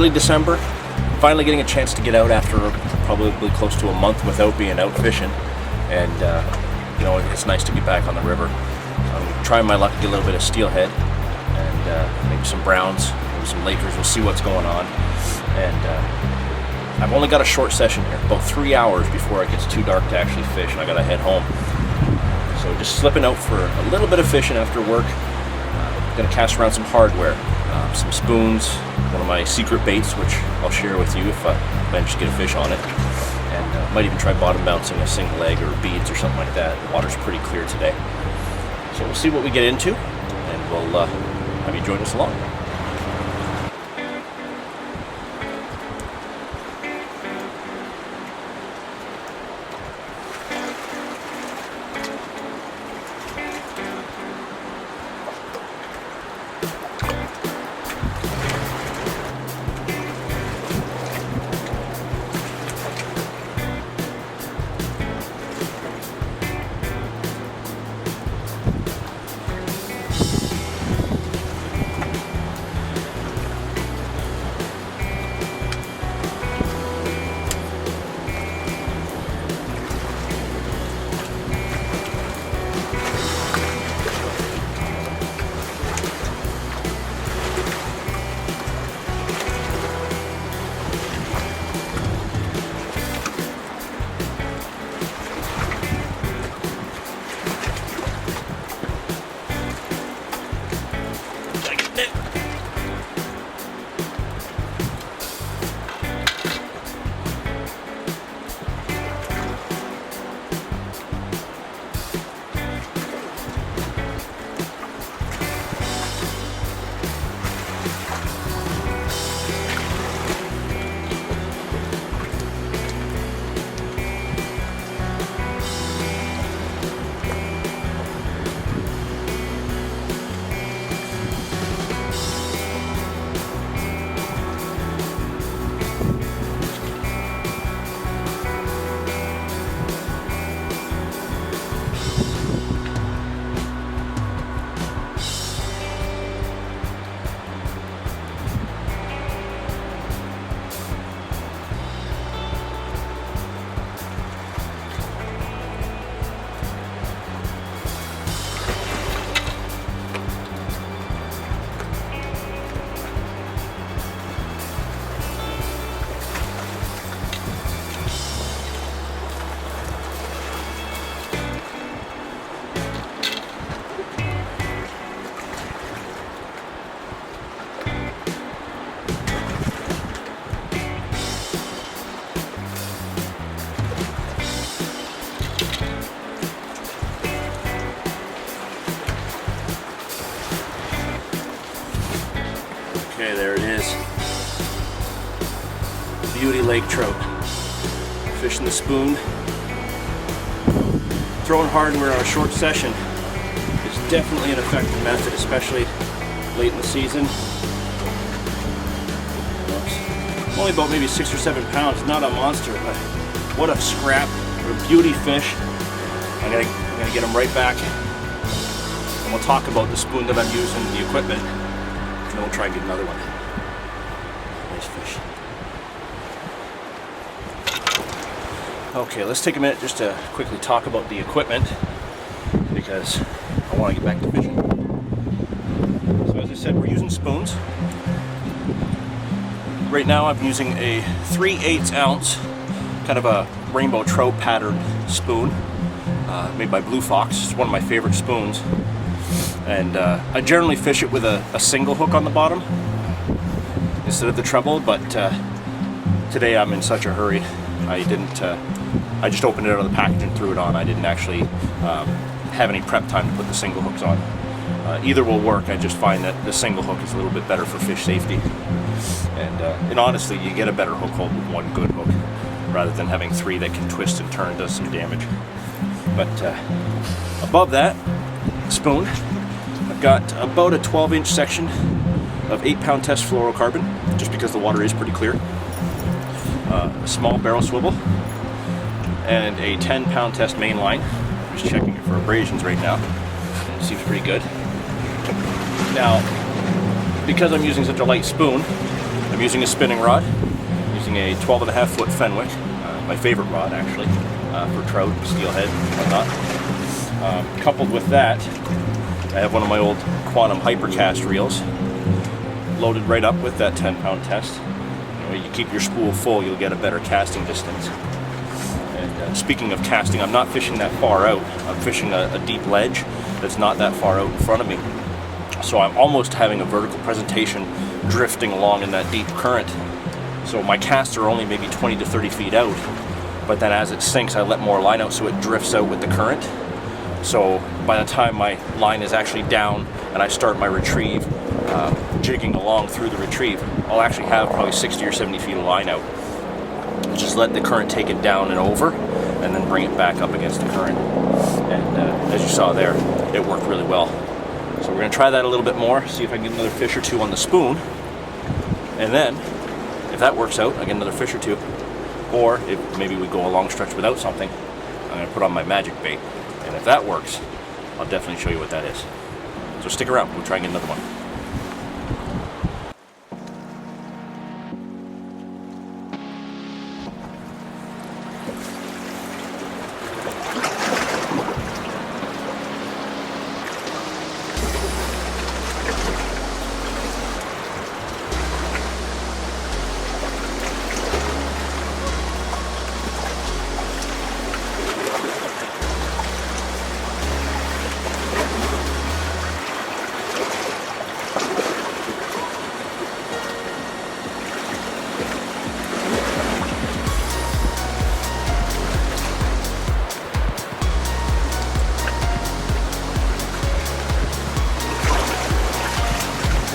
early December. Finally getting a chance to get out after probably close to a month without being out fishing, and you know, it's nice to be back on the river. I'm trying my luck to get a little bit of steelhead and maybe some browns, maybe some lakers. We'll see what's going on. And I've only got a short session here, about 3 hours before it gets too dark to actually fish, and I gotta head home. So just slipping out for a little bit of fishing after work. Gonna cast around some hardware, some spoons, one of my secret baits, which I'll share with you if I manage to get a fish on it, and might even try bottom bouncing a single leg or beads or something like that. The water's pretty clear today, so we'll see what we get into, and we'll have you join us along. Okay, there it is. Beauty lake trout. Fishing the spoon. Throwing hardware on a short session is definitely an effective method, especially late in the season. Only about maybe 6 or 7 pounds, not a monster, but what a scrap, what a beauty fish. I'm gonna get him right back, and we'll talk about the spoon that I'm using, the equipment, and then we'll try and get another one. Nice fish. Okay, let's take a minute just to quickly talk about the equipment, because I want to get back to fishing. So as I said, we're using spoons. Right now I'm using a 3/8 ounce, kind of a rainbow trout pattern spoon, made by Blue Fox. It's one of my favorite spoons. And I generally fish it with a single hook on the bottom instead of the treble, but today I'm in such a hurry. I just opened it out of the package and threw it on. I didn't actually have any prep time to put the single hooks on. Either will work. I just find that the single hook is a little bit better for fish safety. And honestly, you get a better hook hold with one good hook rather than having 3 that can twist and turn, does some damage. But above that spoon, I've got about a 12-inch section of 8-pound test fluorocarbon, just because the water is pretty clear. A small barrel swivel, and a 10-pound test main line. I'm just checking it for abrasions right now. It seems pretty good. Now, because I'm using such a light spoon, I'm I'm using a spinning rod. I'm using a 12.5 foot Fenwick, my favorite rod actually, for trout, steelhead, whatnot. Coupled with that, I have one of my old Quantum Hypercast reels, loaded right up with that 10-pound test. You keep your spool full, you'll get a better casting distance. And speaking of casting, I'm not fishing that far out. I'm fishing a deep ledge that's not that far out in front of me. So I'm almost having a vertical presentation drifting along in that deep current. So my casts are only maybe 20 to 30 feet out, but then as it sinks, I let more line out so it drifts out with the current. So by the time my line is actually down and I start my retrieve, jigging along through the retrieve, I'll actually have probably 60 or 70 feet of line out. Just let the current take it down and over, and then bring it back up against the current. And as you saw there, it worked really well. So we're going to try that a little bit more, see if I can get another fish or two on the spoon. And then, if that works out, I get another fish or two. Or if maybe we go a long stretch without something, I'm going to put on my magic bait. And if that works, I'll definitely show you what that is. So stick around, we'll try and get another one.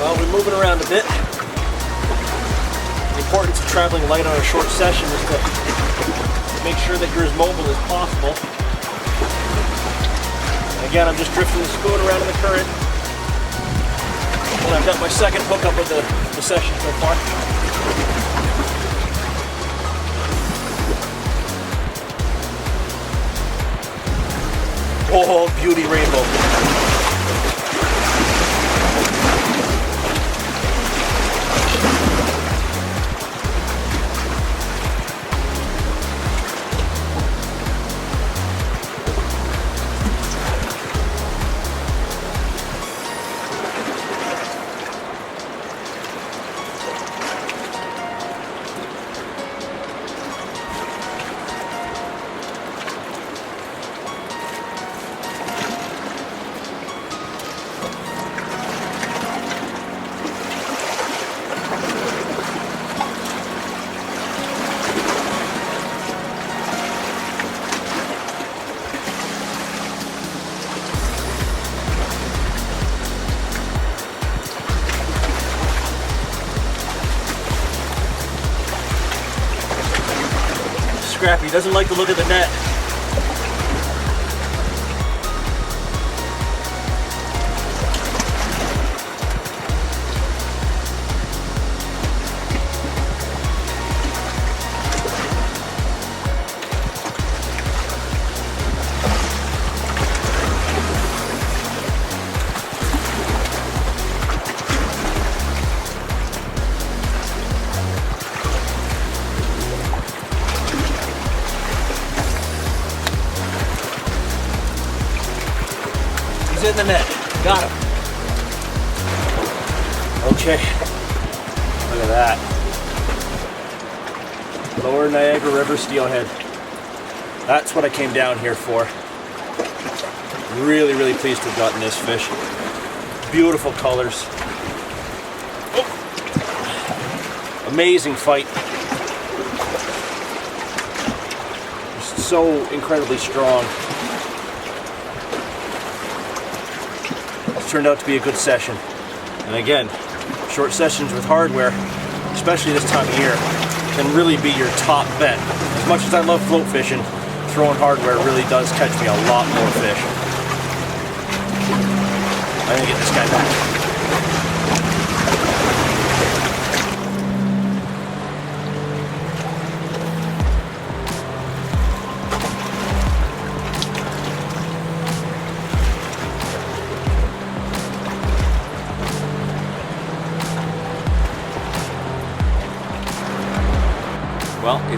Well, we're moving around a bit. The importance of traveling light on a short session is to make sure that you're as mobile as possible. Again, I'm just drifting the spoon around in the current. And I've got my second hookup of the session so far. Oh, beauty rainbow. Scrappy doesn't like the look of the net. In the net. Got him. Okay. Look at that. Lower Niagara River steelhead. That's what I came down here for. Really, really pleased to have gotten this fish. Beautiful colors. Oh. Amazing fight. Just so incredibly strong. Turned out to be a good session. And again, short sessions with hardware, especially this time of year, can really be your top bet. As much as I love float fishing, throwing hardware really does catch me a lot more fish. I'm gonna get this guy back.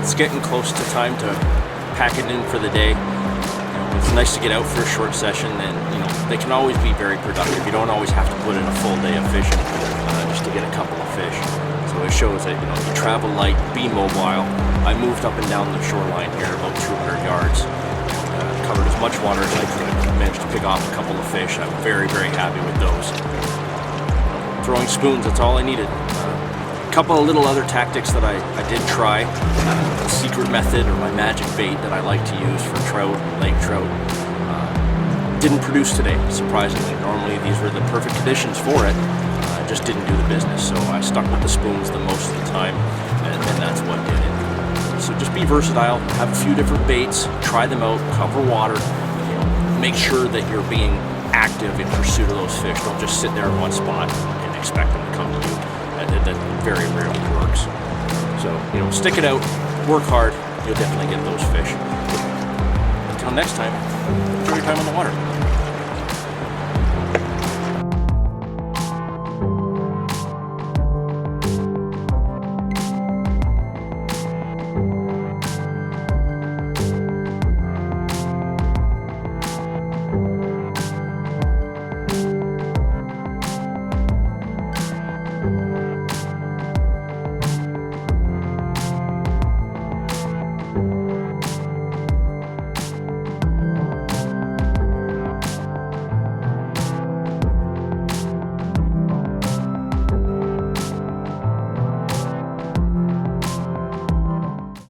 it's getting close to time to pack it in for the day. It's nice to get out for a short session, and they can always be very productive. You don't always have to put in a full day of fishing just to get a couple of fish. So it shows that you travel light, be mobile. I moved up and down the shoreline here about 200 yards, covered as much water as I could. Managed to pick off a couple of fish. I'm very, very happy with those. Throwing spoons, that's all I needed. A couple of little other tactics that I did try. A secret method, or my magic bait that I like to use for trout, lake trout. Didn't produce today, surprisingly. Normally these were the perfect conditions for it. Just didn't do the business, so I stuck with the spoons the most of the time, and that's what did it. So just be versatile, have a few different baits, try them out, cover water, make sure that you're being active in pursuit of those fish. Don't just sit there in one spot and expect them to come to you. That very rarely works. So, stick it out, work hard, you'll definitely get those fish. Until next time, enjoy your time on the water.